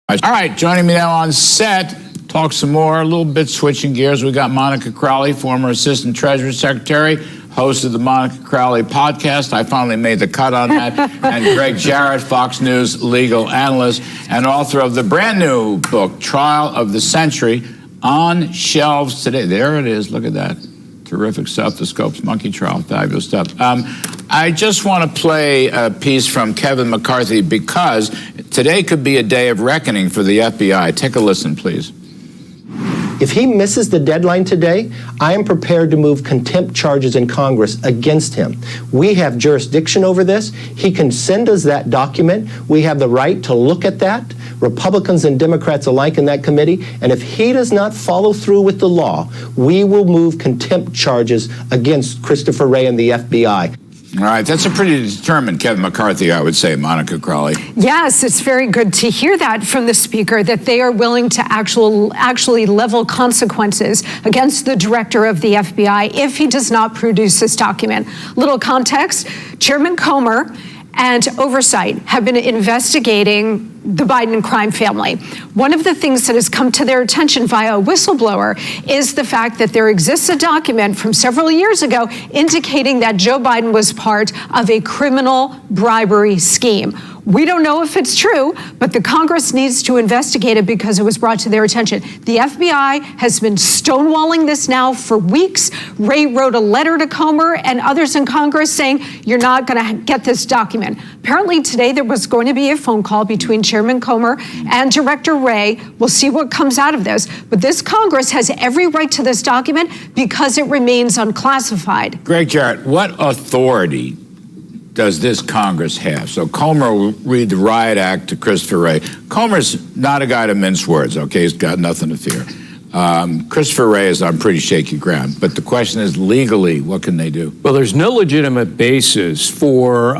All right, joining me now on set, talk some more, a little bit switching gears. We got Monica Crowley, former Assistant Treasury Secretary, host of the Monica Crowley podcast. I finally made the cut on that. And Greg Jarrett, Fox News legal analyst and author of the brand new book, Trial of the Century, on shelves today. There it is. Look at that. Terrific stuff. The Scopes Monkey Trial. Fabulous stuff. I just want to play a piece from Kevin McCarthy because today could be a day of reckoning for the FBI. Take a listen, please. If he misses the deadline today, I am prepared to move contempt charges in Congress against him. We have jurisdiction over this. He can send us that document. We have the right to look at that, Republicans and Democrats alike in that committee. And if he does not follow through with the law, we will move contempt charges against Christopher Wray and the FBI. All right, that's a pretty determined Kevin McCarthy, I would say, Monica Crowley. Yes, it's very good to hear that from the Speaker, that they are willing to actually level consequences against the director of the FBI if he does not produce this document. Little context, Chairman Comer and Oversight have been investigating the Biden crime family. One of the things that has come to their attention via a whistleblower is the fact that there exists a document from several years ago indicating that Joe Biden was part of a criminal bribery scheme. We don't know if it's true, but the Congress needs to investigate it because it was brought to their attention. The FBI has been stonewalling this now for weeks. Wray wrote a letter to Comer and others in Congress saying, you're not going to get this document. Apparently today there was going to be a phone call between Chairman Comer and Director Wray. We'll see what comes out of this. But this Congress has every right to this document because it remains unclassified. Greg Jarrett, what authority does this Congress have? So Comer will read the Riot Act to Christopher Wray. Comer's not a guy to mince words, okay? He's got nothing to fear. Christopher Wray is on pretty shaky ground. But the question is, legally, what can they do? Well, there's no legitimate basis for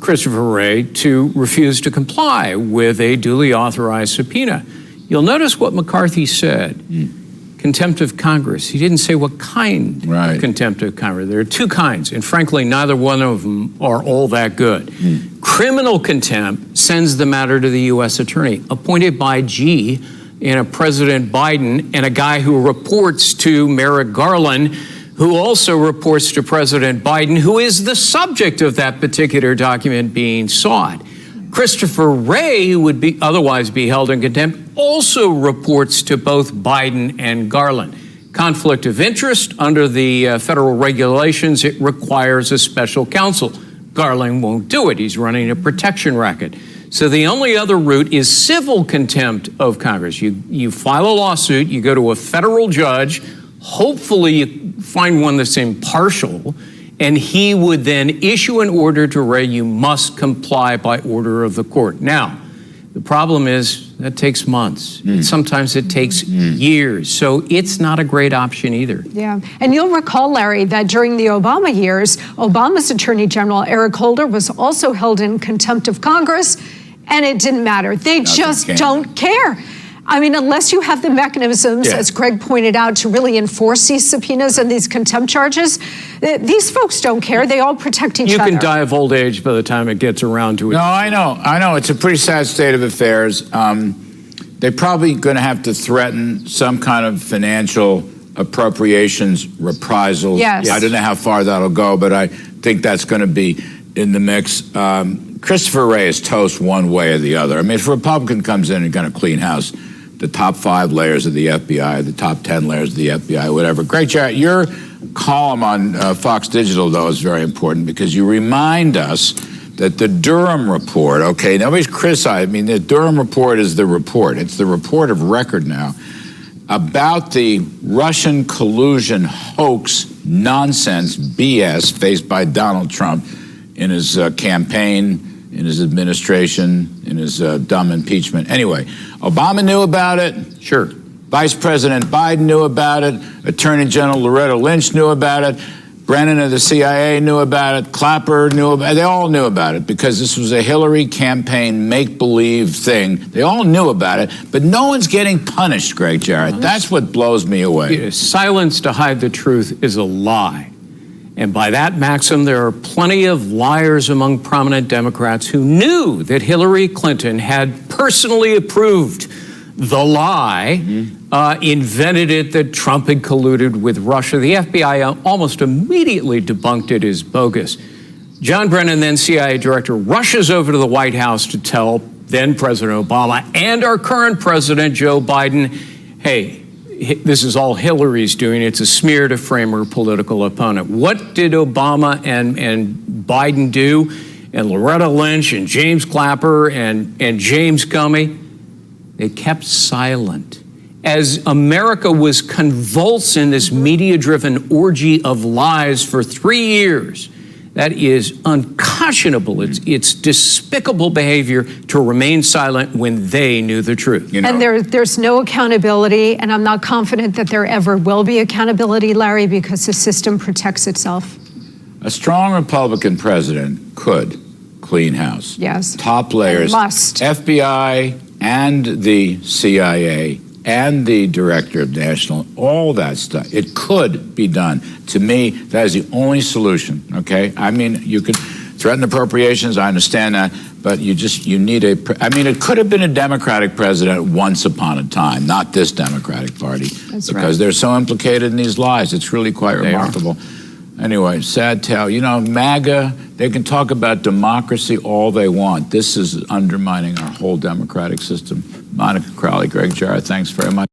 Christopher Wray to refuse to comply with a duly authorized subpoena. You'll notice what McCarthy said. Contempt of Congress. He didn't say what kind of contempt of Congress. There are two kinds, and frankly, neither one of them are all that good. Criminal contempt sends the matter to the U.S. attorney, appointed by G and a President Biden and a guy who reports to Merrick Garland, who also reports to President Biden, who is the subject of that particular document being sought. Christopher Wray, who would otherwise be held in contempt, also reports to both Biden and Garland. Conflict of interest under the federal regulations, it requires a special counsel. Garland won't do it. He's running a protection racket. So the only other route is civil contempt of Congress. You file a lawsuit, you go to a federal judge, hopefully you find one that's impartial, and he would then issue an order to Wray, you must comply by order of the court. Now, the problem is that takes months. Sometimes it takes years. So it's not a great option either. Yeah. And you'll recall, Larry, that during the Obama years, Obama's Attorney General, Eric Holder, was also held in contempt of Congress, and it didn't matter. They just don't care. I mean, unless you have the mechanisms, as Greg pointed out, to really enforce these subpoenas and these contempt charges, these folks don't care. They all protect each other. You can die of old age by the time it gets around to it. No, I know. It's a pretty sad state of affairs. They're probably going to have to threaten some kind of financial appropriations reprisal. Yes. I don't know how far that'll go, but I think that's going to be in the mix. Christopher Wray is toast one way or the other. I mean, if a Republican comes in and going to clean house, the top 5 layers of the FBI, the top 10 layers of the FBI, whatever. Greg Jarrett, your column on Fox Digital, though, is very important because you remind us that the Durham report, okay, nobody's criticized. I mean, the Durham report is the report. It's the report of record now about the Russian collusion hoax nonsense BS faced by Donald Trump in his campaign, in his administration, in his dumb impeachment. Anyway, Obama knew about it. Sure. Vice President Biden knew about it. Attorney General Loretta Lynch knew about it. Brennan of the CIA knew about it. Clapper knew about it. They all knew about it because this was a Hillary campaign make-believe thing. They all knew about it, but no one's getting punished, Greg Jarrett. That's what blows me away. Silence to hide the truth is a lie. And by that maxim, there are plenty of liars among prominent Democrats who knew that Hillary Clinton had personally approved the lie, invented it that Trump had colluded with Russia. The FBI almost immediately debunked it as bogus. John Brennan, then CIA director, rushes over to the White House to tell then President Obama and our current president, Joe Biden, hey, this is all Hillary's doing. It's a smear to frame her political opponent. What did Obama and Biden do? And Loretta Lynch and James Clapper and James Comey? They kept silent. As America was convulsed in this media-driven orgy of lies for 3 years, that is unconscionable. It's despicable behavior to remain silent when they knew the truth. You know, And there's no accountability, and I'm not confident that there ever will be accountability, Larry, because the system protects itself. a strong Republican president could clean house. Yes. Top layers. Must. FBI and the CIA and the director of national, all that stuff. It could be done. To me, that is the only solution, okay? I mean, you could threaten appropriations, I understand that, but you need it could have been a Democratic president once upon a time, not this Democratic Party. That's because right. they're so implicated in these lies. It's really quite remarkable. Anyway, sad tale. You know, MAGA, they can talk about democracy all they want. This is undermining our whole democratic system. Monica Crowley, Greg Jarrett, thanks very much.